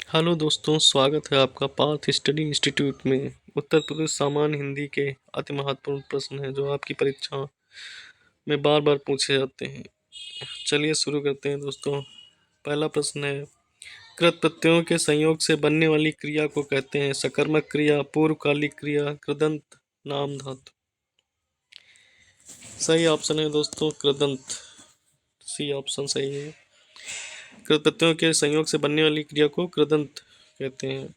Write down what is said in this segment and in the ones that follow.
Hello दोस्तों, स्वागत है आपका पार्थ स्टडी इंस्टीट्यूट में। उत्तर प्रदेश सामान्य हिंदी के अति महत्वपूर्ण प्रश्न हैं जो आपकी परीक्षा में बार बार पूछे जाते हैं। चलिए शुरू करते हैं दोस्तों। पहला प्रश्न है, कृत प्रत्ययों के संयोग से बनने वाली क्रिया को कहते हैं सकर्मक क्रिया, पूर्वकालिक क्रिया, कृदंत, नाम धातु। सही ऑप्शन है दोस्तों कृदंत, सी ऑप्शन सही है। कृत प्रत्ययों के संयोग से बनने वाली क्रिया को कृदंत कहते हैं।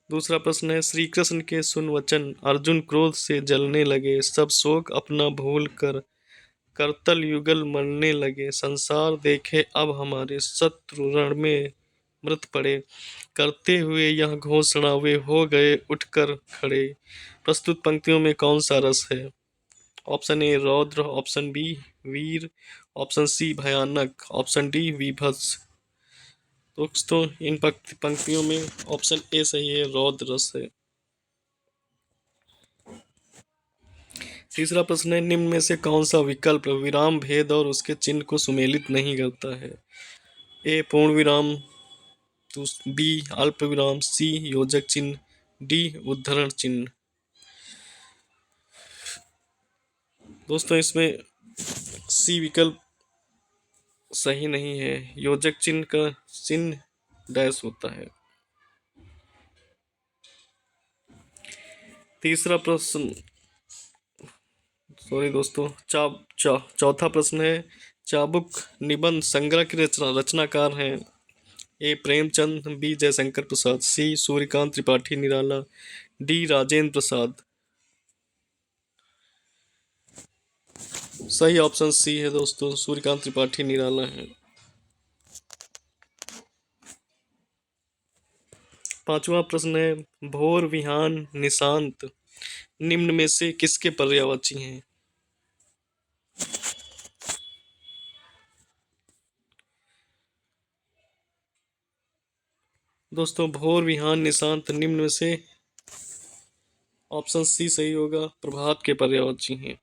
दूसरा प्रश्न है, श्री कृष्ण के सुन वचन, अर्जुन क्रोध से जलने लगे, सब शोक अपना भूल कर करतल युगल मरने लगे, संसार देखे अब हमारे शत्रु रण में मृत पड़े, करते हुए यह घोषणा वे हो गए उठकर खड़े। प्रस्तुत पंक्तियों में कौन सा रस है? ऑप्शन ए रौद्र, ऑप्शन बी वीर, ऑप्शन सी भयानक, ऑप्शन डी वीभत्स। दोस्तों इन पंक्तियों में ऑप्शन ए सही है, रौद्र रस है। तीसरा प्रश्न है, निम्न में से कौन सा विकल्प विराम भेद और उसके चिन्ह को सुमेलित नहीं करता है? ए पूर्ण विराम, बी अल्प विराम, सी योजक चिन्ह, डी उद्धरण चिन्ह। दोस्तों इसमें सी विकल्प सही नहीं है, योजक चिन्ह का चिन्ह डैश होता है। तीसरा प्रश्न, सॉरी दोस्तों, चौथा प्रश्न है, चाबुक निबंध संग्रह के रचनाकार हैं ए प्रेमचंद, बी जयशंकर प्रसाद, सी सूर्यकांत त्रिपाठी निराला, डी राजेंद्र प्रसाद। सही ऑप्शन सी है दोस्तों, सूर्यकांत त्रिपाठी निराला है। पांचवा प्रश्न है, भोर विहान निशांत निम्न में से किसके पर्यायवाची हैं? दोस्तों भोर विहान निशांत निम्न में से ऑप्शन सी सही होगा, प्रभात के पर्यायवाची हैं।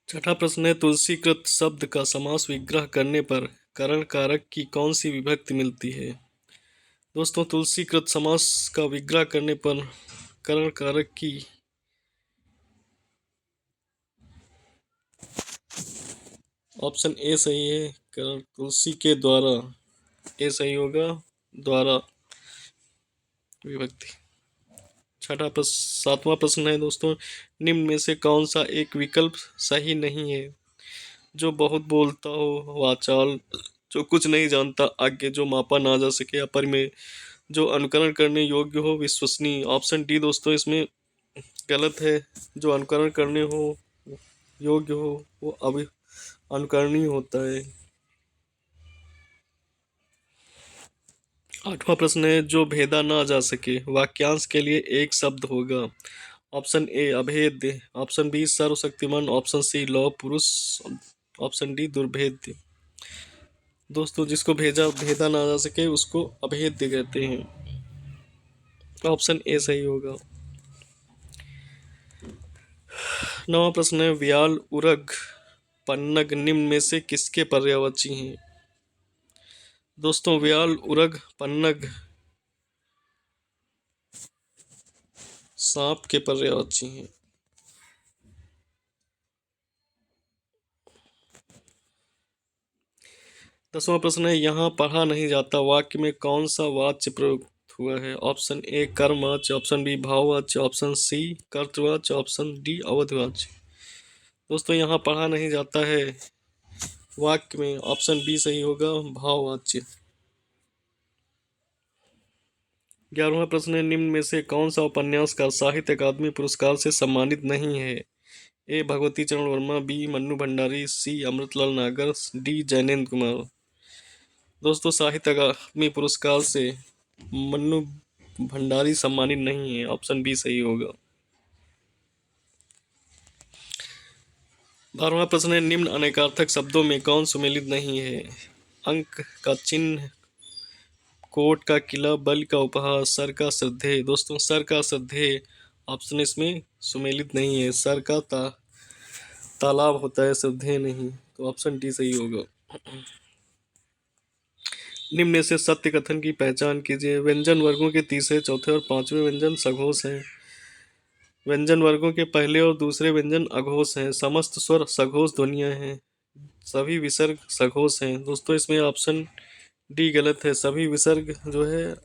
छठा प्रश्न है, तुलसीकृत शब्द का समास विग्रह करने पर करण कारक की कौन सी विभक्ति मिलती है? दोस्तों तुलसीकृत समास का विग्रह करने पर करण कारक की ऑप्शन ए सही है, करण तुलसी के द्वारा, ए सही होगा, द्वारा विभक्ति। सातवां प्रश्न है दोस्तों, निम्न में से कौन सा एक विकल्प सही नहीं है? जो बहुत बोलता हो वाचाल, जो कुछ नहीं जानता आगे, जो मापा ना जा सके अपरिमेय, जो अनुकरण करने योग्य हो विश्वसनीय। ऑप्शन डी दोस्तों इसमें गलत है, जो अनुकरण करने हो योग्य हो वो अभी अनुकरणीय होता है। आठवां प्रश्न है, जो भेदा ना जा सके वाक्यांश के लिए एक शब्द होगा। ऑप्शन ए अभेद्य, ऑप्शन बी सर्वशक्तिमान, ऑप्शन सी लौह पुरुष, ऑप्शन डी दुर्भेद्य। दोस्तों जिसको भेदा ना जा सके उसको अभेद्य कहते हैं। ऑप्शन ए सही होगा। नवा प्रश्न है, व्याल उरग पन्नग निम्न में से किसके पर्यायवाची हैं? दोस्तों व्याल उरग पन्नग सांप के पर्यायवाची हैं। दसवां प्रश्न है, यहाँ पढ़ा नहीं जाता वाक्य में कौन सा वाच्य प्रयुक्त हुआ है? ऑप्शन ए कर्मवाच्य, ऑप्शन बी भाववाच्य, ऑप्शन सी कर्तवाच्य, ऑप्शन डी अवधिवाच्य। दोस्तों यहाँ पढ़ा नहीं जाता है वाक्य में ऑप्शन बी सही होगा, भाववाच्य। 11वां प्रश्न है, निम्न में से कौन सा उपन्यासकार साहित्य अकादमी पुरस्कार से सम्मानित नहीं है? ए भगवती चरण वर्मा, बी मन्नू भंडारी, सी अमृतलाल नागर, डी जैनेन्द्र कुमार। दोस्तों साहित्य अकादमी पुरस्कार से मन्नू भंडारी सम्मानित नहीं है, ऑप्शन बी सही होगा। 12वां प्रश्न है, निम्न अनेकार्थक शब्दों में कौन सुमेलित नहीं है? अंक का चिन्ह, कोट का किला, बल का उपहार, सर का श्रद्धेय। दोस्तों सर का श्रद्धेय ऑप्शन इसमें सुमेलित नहीं है। सर का तालाब होता है, शुद्ध नहीं, तो ऑप्शन डी सही होगा। निम्न में से सत्य कथन की पहचान कीजिए। व्यंजन वर्गों के तीसरे, चौथे और पांचवें व्यंजन सघोष हैं। व्यंजन वर्गों के पहले और दूसरे व्यंजन अघोष हैं। समस्त स्वर सघोष ध्वनियां हैं। सभी विसर्ग सघोष हैं। दोस्तों इसमें ऑप्शन डी गलत है। सभी विसर्ग जो है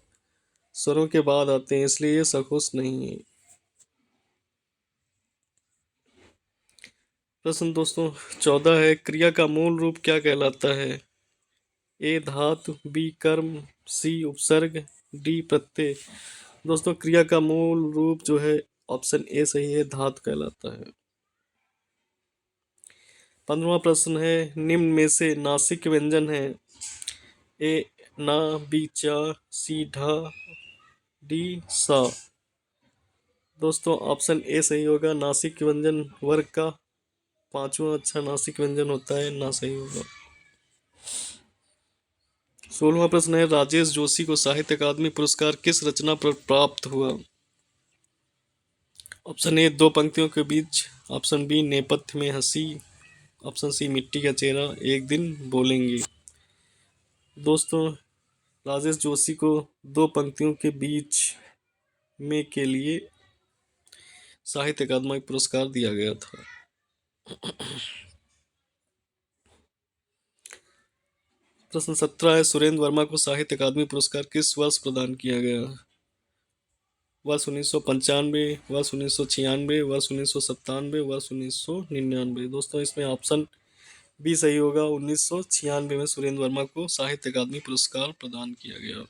स्वरों के बाद आते हैं, इसलिए ये सघोष नहीं है। प्रश्न दोस्तों 14 है, क्रिया का मूल रूप क्या कहलाता है? ए धातु, बी कर्म, सी उपसर्ग, डी प्रत्यय। दोस्तों क्रिया का मूल रूप जो है ऑप्शन ए सही है, धातु कहलाता है। 15वां प्रश्न है, निम्न में से नासिक व्यंजन है? ए ना, बी चा, सी ढा, डी सा। दोस्तों ऑप्शन ए सही होगा। नासिक व्यंजन वर्ग का पांचवा अच्छा नासिक व्यंजन होता है, ना सही होगा। 16वां प्रश्न है, राजेश जोशी को साहित्य अकादमी पुरस्कार किस रचना पर प्राप्त हुआ? ऑप्शन ए दो पंक्तियों के बीच, ऑप्शन बी नेपथ्य में हंसी, ऑप्शन सी मिट्टी का चेहरा, एक दिन बोलेंगे। दोस्तों राजेश जोशी को दो पंक्तियों के बीच में के लिए साहित्य अकादमी पुरस्कार दिया गया था। प्रश्न 17 है, सुरेंद्र वर्मा को साहित्य अकादमी पुरस्कार किस वर्ष प्रदान किया गया? वर्ष 1995, वर्ष 1996, वर्ष 1997, वर्ष 1999। दोस्तों इसमें ऑप्शन बी सही होगा। 1996 में सुरेंद्र वर्मा को साहित्य अकादमी पुरस्कार प्रदान किया गया।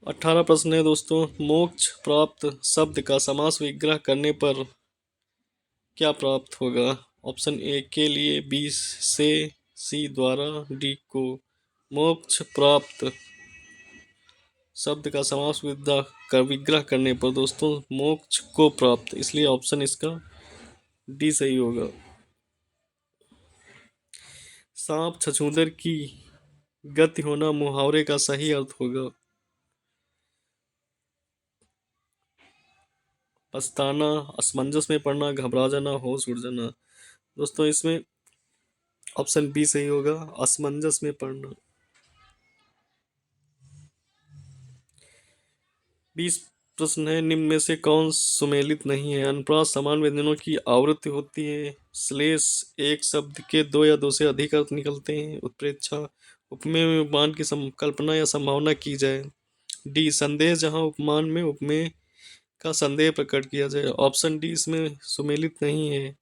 18 प्रश्न है दोस्तों, मोक्ष प्राप्त शब्द का समास विग्रह करने पर क्या प्राप्त होगा? ऑप्शन ए के लिए, बी से, सी द्वारा, डी को। मोक्ष प्राप्त शब्द का समास विग्रह करने पर दोस्तों मोक्ष को प्राप्त, इसलिए ऑप्शन इसका डी सही होगा। सांप छछूंदर की गति होना मुहावरे का सही अर्थ होगा। पछताना, असमंजस में पड़ना, घबरा जाना, होश उड़ जाना। दोस्तों इसमें ऑप्शन बी सही होगा, असमंजस में पड़ना। 20 प्रश्न है, निम्न में से कौन सुमेलित नहीं है? अनुप्रास समान व्यंजनों की आवृत्ति होती है। श्लेष एक शब्द के दो या दो से अधिक अर्थ निकलते हैं। उत्प्रेक्षा उपमेय में उपमान की कल्पना या संभावना की जाए। डी संदेह जहां उपमान में उपमेय का संदेह प्रकट किया जाए। ऑप्शन डी इसमें सुमेलित नहीं है,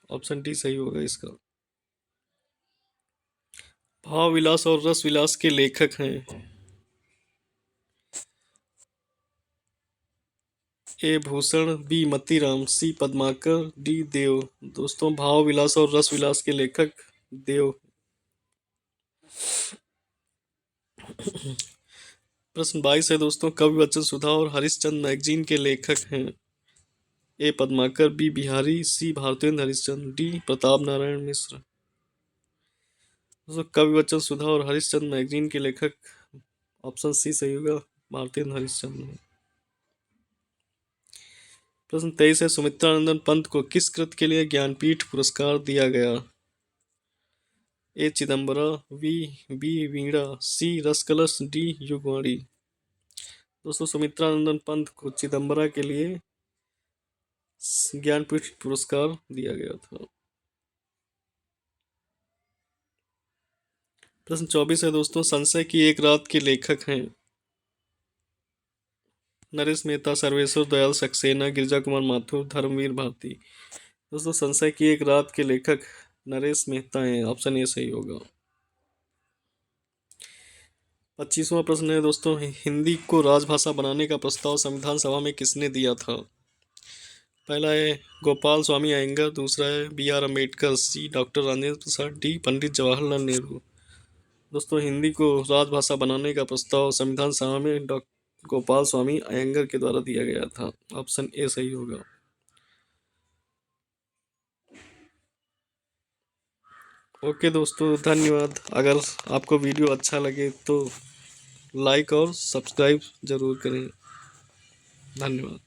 ऑप्शन डी सही होगा इसका। भाव विलास और रस विलास के लेखक हैं? ए भूषण, बी मतीराम, सी पद्माकर, डी देव। दोस्तों भाव विलास और रस विलास के लेखक देव। प्रश्न 22 है दोस्तों, कवि वचन सुधा और हरिश्चंद्र मैगजीन के लेखक हैं? ए पद्माकर, बी बिहारी, सी भारतेंद्र हरिश्चंद्र, डी प्रताप नारायण मिश्र। दोस्तों कवि वचन सुधा और हरिश्चंद्र मैगजीन के लेखक ऑप्शन सी सही होगा, भारतेंद्र हरिश्चंद्र। प्रश्न 23 है, सुमित्रानंदन पंत को किस कृत के लिए ज्ञानपीठ पुरस्कार दिया गया? ए चिदम्बरा, बी वीणा, सी रसकलश, डी युगवाणी। दोस्तों सुमित्रानंदन पंत को चिदम्बरा के लिए ज्ञानपीठ पुरस्कार दिया गया था। प्रश्न 24 है दोस्तों, संशय की एक रात के लेखक हैं? नरेश मेहता, सर्वेश्वर दयाल सक्सेना, गिरिजा कुमार माथुर, धर्मवीर भारती। दोस्तों संशय की एक रात के लेखक नरेश मेहता हैं, ऑप्शन ए सही होगा। 25वां प्रश्न है दोस्तों, हिंदी को राजभाषा बनाने का प्रस्ताव संविधान सभा में किसने दिया था? पहला है गोपाल स्वामी अयंगर, दूसरा है बी.आर. अम्बेडकर, सी डॉक्टर राजेंद्र प्रसाद, डी पंडित जवाहरलाल नेहरू। दोस्तों हिंदी को राजभाषा बनाने का प्रस्ताव संविधान सभा में गोपाल स्वामी अयंगर के द्वारा दिया गया था, ऑप्शन ए सही होगा। ओके दोस्तों, धन्यवाद। अगर आपको वीडियो अच्छा लगे तो लाइक और सब्सक्राइब जरूर करें। धन्यवाद।